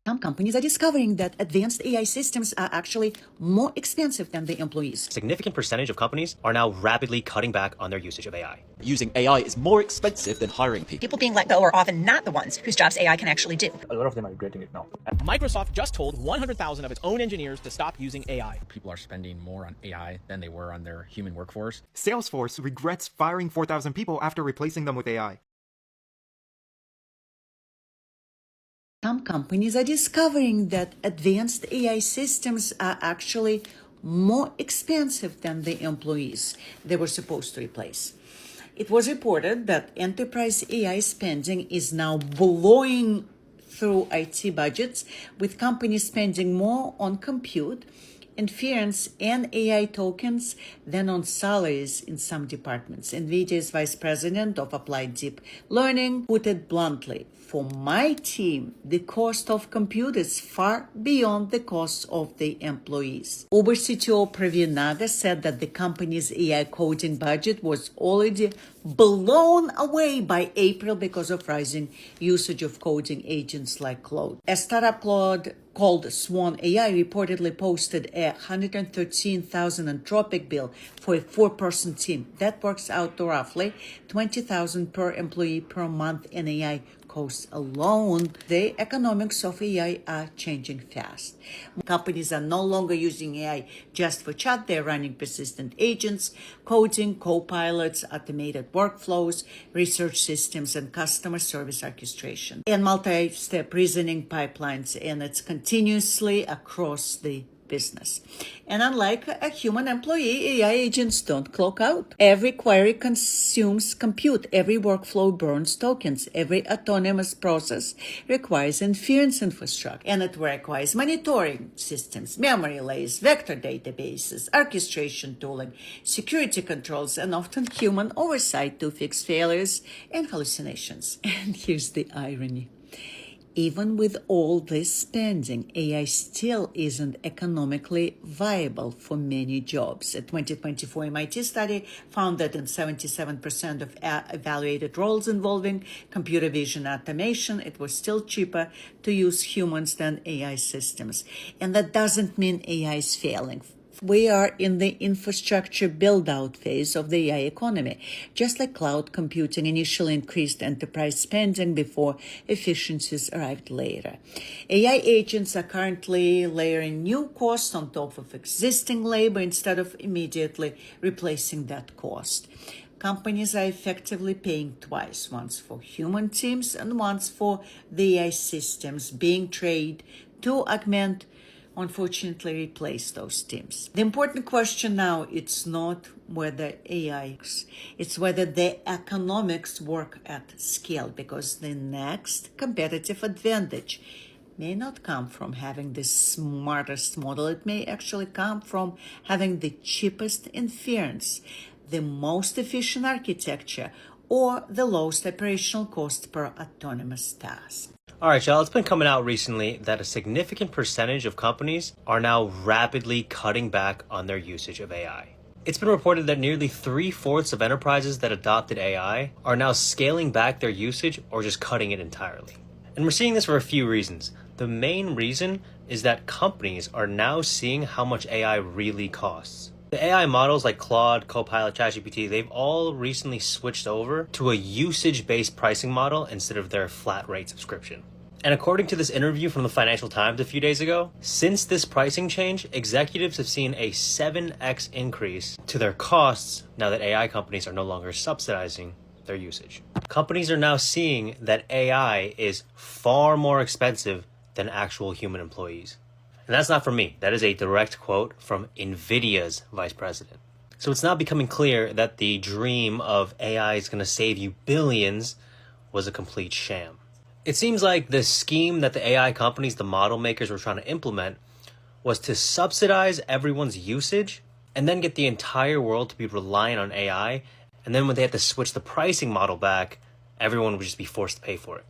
Some companies are discovering that advanced AI systems are actually more expensive than the employees. A significant percentage of companies are now rapidly cutting back on their usage of AI. Using AI is more expensive than hiring people. People being let go are often not the ones whose jobs AI can actually do. A lot of them are regretting it now. Microsoft just told 100,000 of its own engineers to stop using AI. People are spending more on AI than they were on their human workforce. Salesforce regrets firing 4,000 people after replacing them with AI. Some companies are discovering that advanced AI systems are actually more expensive than the employees they were supposed to replace. It was reported that enterprise AI spending is now blowing through IT budgets, with companies spending more on compute, inference, and AI tokens than on salaries in some departments. NVIDIA's vice president of applied deep learning put it bluntly: for my team, the cost of compute is far beyond the cost of the employees. Uber CTO Praveen Naga said that the company's AI coding budget was already blown away by April because of rising usage of coding agents like Claude. A startup called Swan AI reportedly posted a $113,000 Anthropic bill for a 4-person team. That works out to roughly $20,000 per employee per month in AI costs alone. The economics of AI are changing fast. Companies are no longer using AI just for chat. They're running persistent agents, coding, co-pilots, automated workflows, research systems, and customer service orchestration, and multi-step reasoning pipelines, and it's continuously across the business. And unlike a human employee, AI agents don't clock out. Every query consumes compute. Every workflow burns tokens. Every autonomous process requires inference infrastructure, and it requires monitoring systems, memory layers, vector databases, orchestration tooling, security controls, and often human oversight to fix failures and hallucinations. And here's the irony: even with all this spending, AI still isn't economically viable for many jobs. A 2024 MIT study found that in 77% of evaluated roles involving computer vision automation, it was still cheaper to use humans than AI systems. And that doesn't mean AI is failing. We are in the infrastructure build-out phase of the AI economy. Just like cloud computing initially increased enterprise spending before efficiencies arrived later. AI agents are currently layering new costs on top of existing labor instead of immediately replacing that cost. Companies are effectively paying twice, once for human teams and once for the AI systems being trained to augment, unfortunately, replace those teams. The important question now, it's not whether AI works, it's whether the economics work at scale, because the next competitive advantage may not come from having the smartest model. It may actually come from having the cheapest inference, the most efficient architecture, or the lowest operational cost per autonomous task. All right, y'all, it's been coming out recently that a significant percentage of companies are now rapidly cutting back on their usage of AI. It's been reported that nearly 3/4 of enterprises that adopted AI are now scaling back their usage or just cutting it entirely. And we're seeing this for a few reasons. The main reason is that companies are now seeing how much AI really costs. The AI models like Claude, Copilot, ChatGPT, they've all recently switched over to a usage-based pricing model instead of their flat rate subscription. And according to this interview from the Financial Times a few days ago, since this pricing change, executives have seen a 7x increase to their costs now that AI companies are no longer subsidizing their usage. Companies are now seeing that AI is far more expensive than actual human employees. And that's not from me. That is a direct quote from NVIDIA's vice president. So it's now becoming clear that the dream of AI is going to save you billions was a complete sham. It seems like the scheme that the AI companies, the model makers, were trying to implement was to subsidize everyone's usage and then get the entire world to be reliant on AI. And then when they had to switch the pricing model back, everyone would just be forced to pay for it.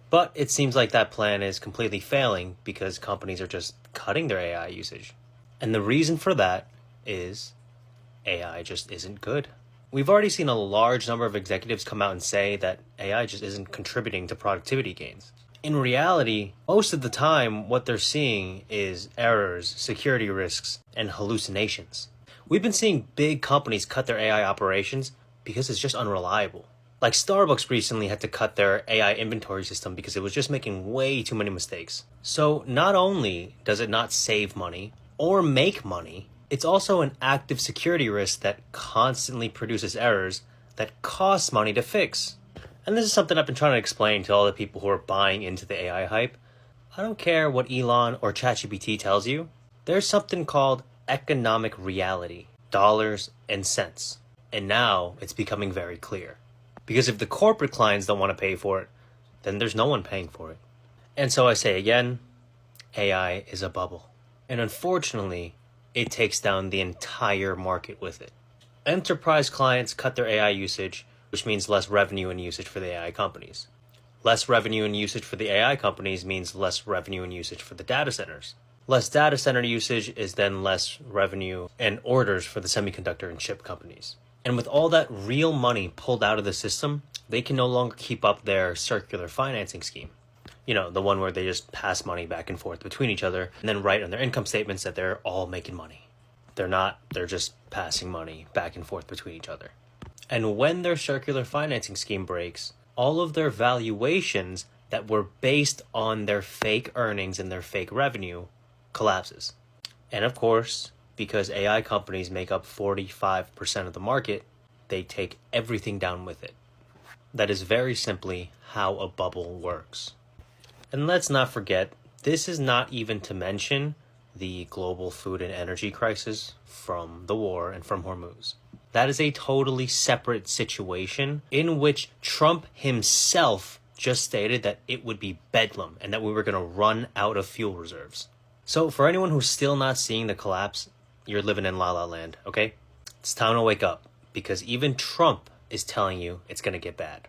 But it seems like that plan is completely failing because companies are just cutting their AI usage. And the reason for that is AI just isn't good. We've already seen a large number of executives come out and say that AI just isn't contributing to productivity gains. In reality, most of the time, what they're seeing is errors, security risks, and hallucinations. We've been seeing big companies cut their AI operations because it's just unreliable. Like Starbucks recently had to cut their AI inventory system because it was just making way too many mistakes. So not only does it not save money or make money, it's also an active security risk that constantly produces errors that cost money to fix. And this is something I've been trying to explain to all the people who are buying into the AI hype. I don't care what Elon or ChatGPT tells you. There's something called economic reality, dollars and cents. And now it's becoming very clear. Because if the corporate clients don't want to pay for it, then there's no one paying for it. And so I say again, AI is a bubble. And unfortunately, it takes down the entire market with it. Enterprise clients cut their AI usage, which means less revenue and usage for the AI companies. Less revenue and usage for the AI companies means less revenue and usage for the data centers. Less data center usage is then less revenue and orders for the semiconductor and chip companies. And with all that real money pulled out of the system, they can no longer keep up their circular financing scheme. You know, the one where they just pass money back and forth between each other and then write on their income statements that they're all making money. They're not, they're just passing money back and forth between each other. And when their circular financing scheme breaks, all of their valuations that were based on their fake earnings and their fake revenue collapses. And of course, because AI companies make up 45% of the market, they take everything down with it. That is very simply how a bubble works. And let's not forget, this is not even to mention the global food and energy crisis from the war and from Hormuz. That is a totally separate situation in which Trump himself just stated that it would be bedlam and that we were going to run out of fuel reserves. So for anyone who's still not seeing the collapse, you're living in La La Land, okay? It's time to wake up, because even Trump is telling you it's going to get bad.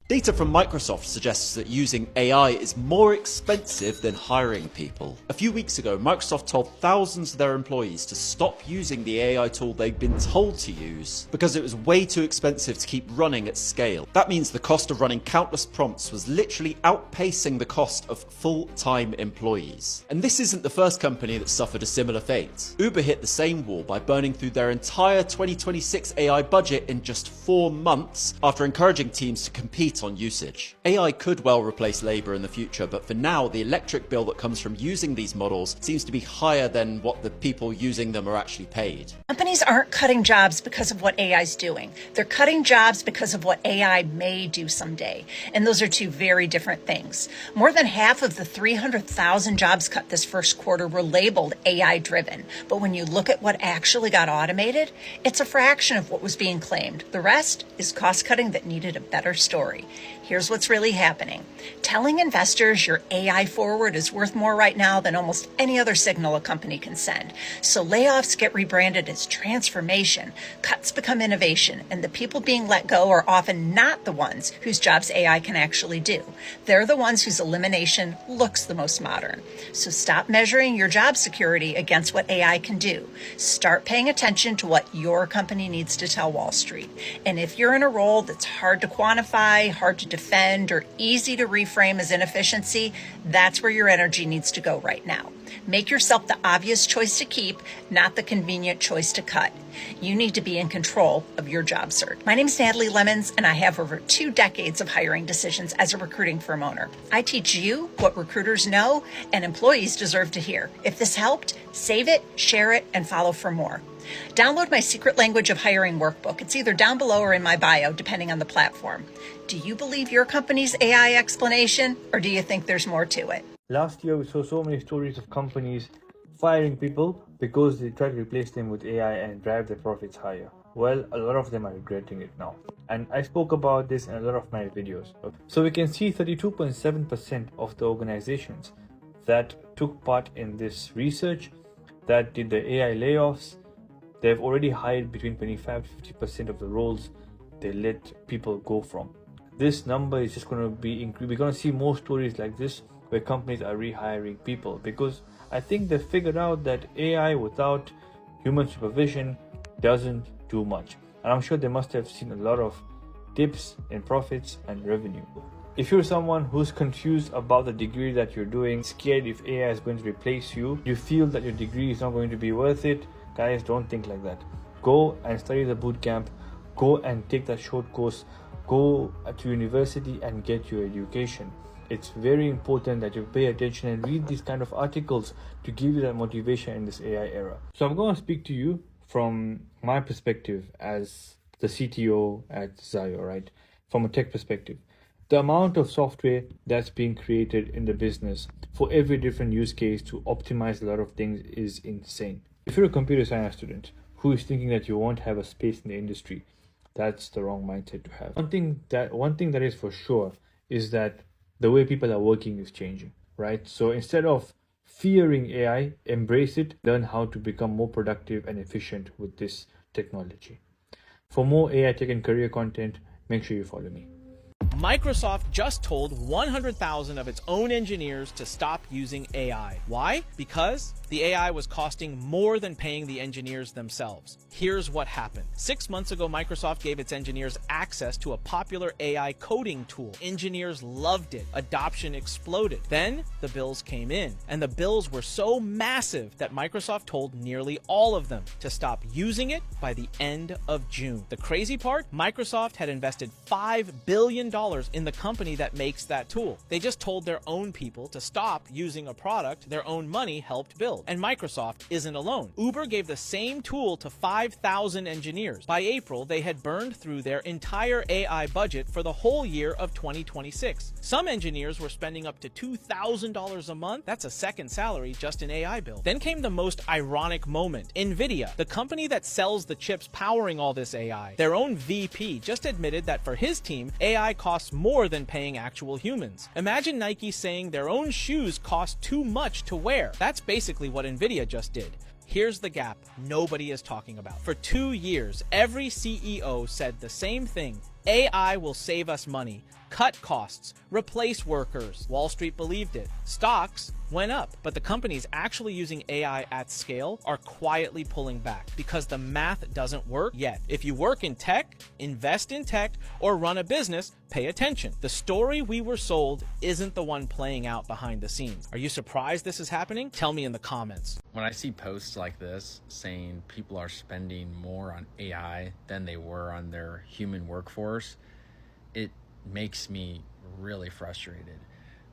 Data from Microsoft suggests that using AI is more expensive than hiring people. A few weeks ago, Microsoft told thousands of their employees to stop using the AI tool they'd been told to use because it was way too expensive to keep running at scale. That means the cost of running countless prompts was literally outpacing the cost of full-time employees. And this isn't the first company that suffered a similar fate. Uber hit the same wall by burning through their entire 2026 AI budget in just 4 months after encouraging teams to compete on usage. AI could well replace labor in the future, but for now, the electric bill that comes from using these models seems to be higher than what the people using them are actually paid. Companies aren't cutting jobs because of what AI is doing. They're cutting jobs because of what AI may do someday. And those are two very different things. More than half of the 300,000 jobs cut this first quarter were labeled AI driven. But when you look at what actually got automated, it's a fraction of what was being claimed. The rest is cost cutting that needed a better story. Here's what's really happening. Telling investors your AI forward is worth more right now than almost any other signal a company can send. So layoffs get rebranded as transformation, cuts become innovation, and the people being let go are often not the ones whose jobs AI can actually do. They're the ones whose elimination looks the most modern. So stop measuring your job security against what AI can do. Start paying attention to what your company needs to tell Wall Street. And if you're in a role that's hard to quantify, hard to defend, or easy to reframe as inefficiency, that's where your energy needs to go right now. Make yourself the obvious choice to keep, not the convenient choice to cut. You need to be in control of your job search. My name is Natalie Lemons, and I have over 2 decades of hiring decisions as a recruiting firm owner. I teach you what recruiters know and employees deserve to hear. If this helped, save it, share it, and follow for more. Download my Secret Language of Hiring workbook. It's either down below or in my bio, depending on the platform. Do you believe your company's AI explanation, or do you think there's more to it? Last year, we saw so many stories of companies firing people because they try to replace them with AI and drive their profits higher. Well, a lot of them are regretting it now. And I spoke about this in a lot of my videos. So we can see 32.7% of the organizations that took part in this research, that did the AI layoffs, they've already hired between 25 to 50% of the roles they let people go from. This number is just going to be increased. We're going to see more stories like this where companies are rehiring people, because I think they figured out that AI without human supervision doesn't do much. And I'm sure they must have seen a lot of dips in profits and revenue. If you're someone who's confused about the degree that you're doing, scared if AI is going to replace you, you feel that your degree is not going to be worth it, guys, don't think like that. Go and study the boot camp, go and take that short course, go to university and get your education. It's very important that you pay attention and read these kind of articles to give you that motivation in this AI era. So I'm going to speak to you from my perspective as the CTO at Zayo, right? From a tech perspective. The amount of software that's being created in the business for every different use case to optimize a lot of things is insane. If you're a computer science student who is thinking that you won't have a space in the industry, that's the wrong mindset to have. One thing that is for sure is that the way people are working is changing, right? So instead of fearing AI, embrace it, learn how to become more productive and efficient with this technology. For more AI tech and career content, make sure you follow me. Microsoft just told 100,000 of its own engineers to stop using AI. Why? Because the AI was costing more than paying the engineers themselves. Here's what happened. 6 months ago, Microsoft gave its engineers access to a popular AI coding tool. Engineers loved it. Adoption exploded. Then the bills came in, and the bills were so massive that Microsoft told nearly all of them to stop using it by the end of June. The crazy part? Microsoft had invested $5 billion in the company that makes that tool. They just told their own people to stop using a product their own money helped build. And Microsoft isn't alone. Uber gave the same tool to 5,000 engineers. By April, they had burned through their entire AI budget for the whole year of 2026. Some engineers were spending up to $2,000 a month. That's a second salary just in AI build. Then came the most ironic moment. NVIDIA, the company that sells the chips powering all this AI, their own VP just admitted that for his team, AI costs more than paying actual humans. Imagine Nike saying their own shoes cost too much to wear. That's basically what NVIDIA just did. Here's the gap nobody is talking about. For 2 years, every CEO said the same thing. AI will save us money, cut costs, replace workers. Wall Street believed it. Stocks went up, but the companies actually using AI at scale are quietly pulling back because the math doesn't work yet. If you work in tech, invest in tech, or run a business, pay attention. The story we were sold isn't the one playing out behind the scenes. Are you surprised this is happening? Tell me in the comments. When I see posts like this saying people are spending more on AI than they were on their human workforce, it makes me really frustrated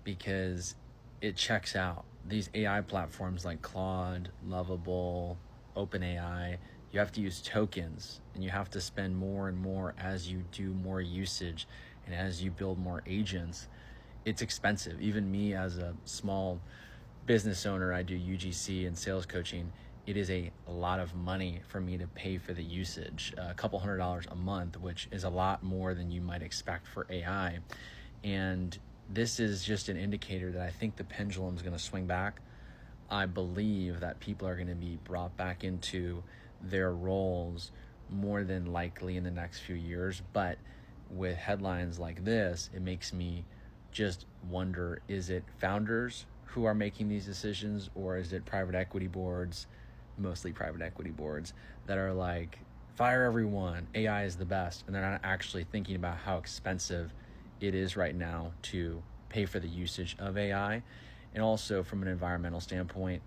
because it checks out. These AI platforms like Claude, Lovable, OpenAI, you have to use tokens and you have to spend more and more as you do more usage and as you build more agents. It's expensive. Even me as a small business owner, I do UGC and sales coaching. It is a lot of money for me to pay for the usage, a couple $100 a month, which is a lot more than you might expect for AI. And this is just an indicator that I think the pendulum is going to swing back. I believe that people are going to be brought back into their roles more than likely in the next few years. But with headlines like this, it makes me just wonder, is it founders who are making these decisions, or is it private equity boards, mostly private equity boards, that are like, fire everyone, AI is the best, and they're not actually thinking about how expensive it is right now to pay for the usage of AI. And also from an environmental standpoint,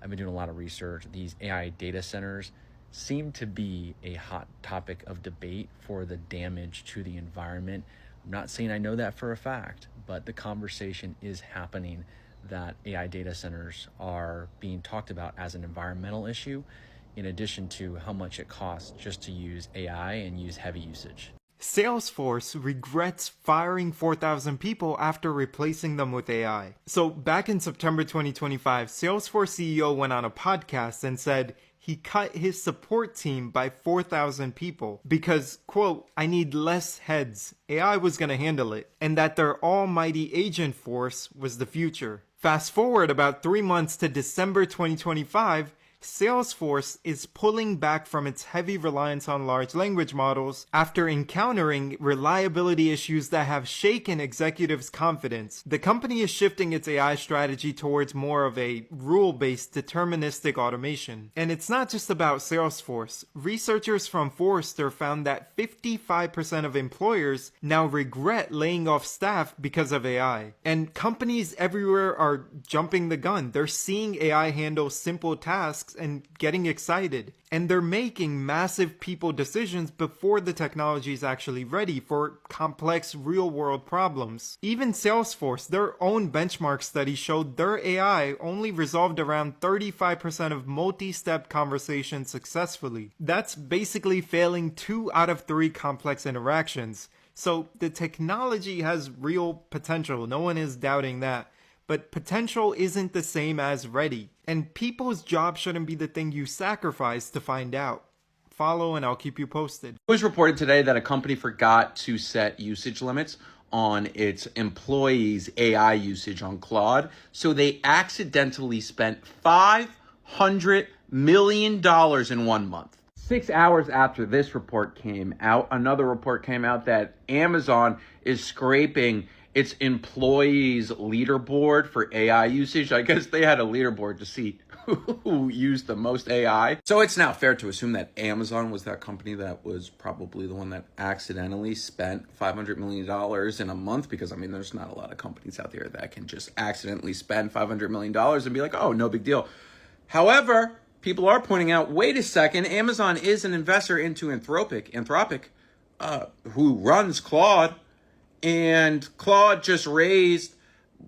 I've been doing a lot of research. These AI data centers seem to be a hot topic of debate for the damage to the environment. I'm not saying I know that for a fact, but the conversation is happening that AI data centers are being talked about as an environmental issue, in addition to how much it costs just to use AI and use heavy usage. Salesforce regrets firing 4,000 people after replacing them with AI. So back in September 2025, Salesforce CEO went on a podcast and said he cut his support team by 4,000 people because, quote, I need less heads. AI was going to handle it. And that their almighty agent force was the future. Fast forward about 3 months to December 2025, Salesforce is pulling back from its heavy reliance on large language models after encountering reliability issues that have shaken executives' confidence. The company is shifting its AI strategy towards more of a rule-based deterministic automation. And it's not just about Salesforce. Researchers from Forrester found that 55% of employers now regret laying off staff because of AI. And companies everywhere are jumping the gun. They're seeing AI handle simple tasks and getting excited. And they're making massive people decisions before the technology is actually ready for complex real-world problems. Even Salesforce, their own benchmark study showed their AI only resolved around 35% of multi-step conversations successfully. That's basically failing 2 out of 3 complex interactions. So the technology has real potential. No one is doubting that. But potential isn't the same as ready. And people's job shouldn't be the thing you sacrifice to find out. Follow and I'll keep you posted. It was reported today that a company forgot to set usage limits on its employees' AI usage on Claude. So they accidentally spent $500 million in 1 month. 6 hours after this report came out, another report came out that Amazon is scraping its employees' leaderboard for AI usage. I guess they had a leaderboard to see who used the most AI. So it's now fair to assume that Amazon was that company that was probably the one that accidentally spent $500 million in a month, because I mean, there's not a lot of companies out there that can just accidentally spend $500 million and be like, oh, no big deal. However, people are pointing out, wait a second, Amazon is an investor into Anthropic, who runs Claude. And Claude just raised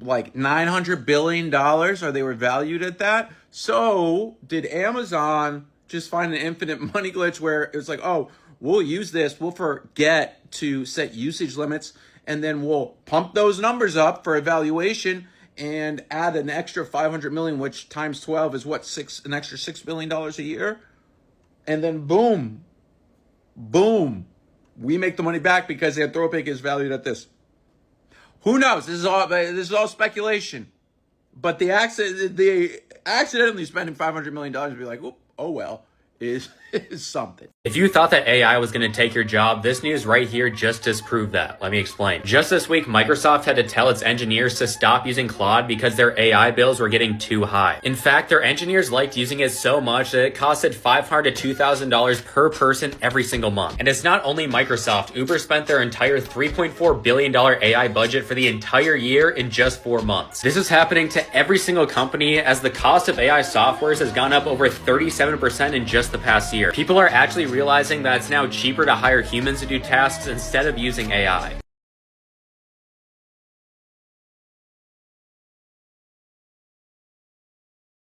like $900 billion, or they were valued at that. So did Amazon just find an infinite money glitch where it was like, oh, we'll use this, we'll forget to set usage limits, and then we'll pump those numbers up for evaluation and add an extra 500 million, which times 12 is what, an extra $6 billion a year? And then boom, we make the money back because Anthropic is valued at this. Who knows? This is all speculation. But the accidentally spending $500 million would be like, oh well, is something. If you thought that AI was going to take your job, this news right here just disproved that. Let me explain. Just this week, Microsoft had to tell its engineers to stop using Claude because their AI bills were getting too high. In fact, their engineers liked using it so much that it costed $500 to $2,000 per person every single month. And it's not only Microsoft. Uber spent their entire $3.4 billion AI budget for the entire year in just 4 months. This is happening to every single company as the cost of AI softwares has gone up over 37% in just the past year. People are actually realizing that it's now cheaper to hire humans to do tasks instead of using AI.